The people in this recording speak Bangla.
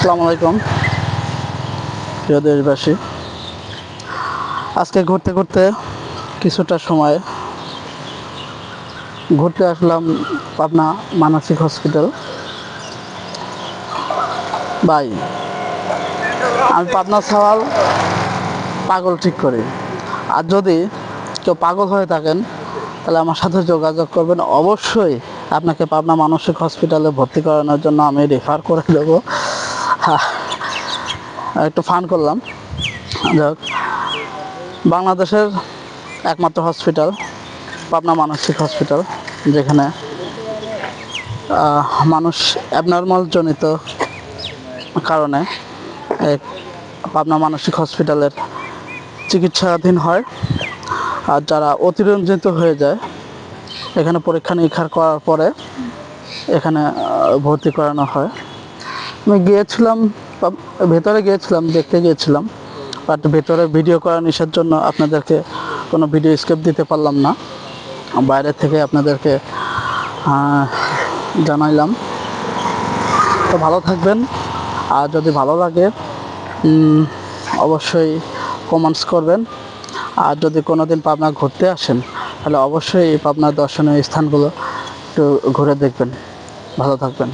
আসসালামু আলাইকুম প্রিয় দেশবাসী। আজকে ঘুরতে ঘুরতে কিছুটা সময় ঘুরতে আসলাম পাবনা মানসিক হসপিটাল। ভাই, আমি পাবনা ছাওয়াল পাগল ঠিক করি। আর যদি কেউ পাগল হয়ে থাকেন তাহলে আমার সাথে যোগাযোগ করবেন। অবশ্যই আপনাকে পাবনা মানসিক হসপিটালে ভর্তি করানোর জন্য আমি রেফার করে দেবো। একটু ফান করলাম। যাক, বাংলাদেশের একমাত্র হসপিটাল পাবনা মানসিক হসপিটাল, যেখানে মানুষ অ্যাবনর্মাল জনিত কারণে এক পাবনা মানসিক হসপিটালের চিকিৎসাধীন হয়। আর যারা অতিরঞ্জিত হয়ে যায় এখানে পরীক্ষা নিরীক্ষা করার পরে এখানে ভর্তি করানো হয়। আমি গিয়েছিলাম, ভেতরে গিয়েছিলাম, দেখতে গিয়েছিলাম, বাট ভেতরে ভিডিও করা নিষেধের জন্য আপনাদেরকে কোনো ভিডিও স্কেপ দিতে পারলাম না। বাইরে থেকে আপনাদেরকে জানাইলাম। তো ভালো থাকবেন। আর যদি ভালো লাগে অবশ্যই কমেন্টস করবেন। আর যদি কোনো দিন পাবনা ঘুরতে আসেন তাহলে অবশ্যই এই পাবনার দর্শনীয় স্থানগুলো একটু ঘুরে দেখবেন। ভালো থাকবেন।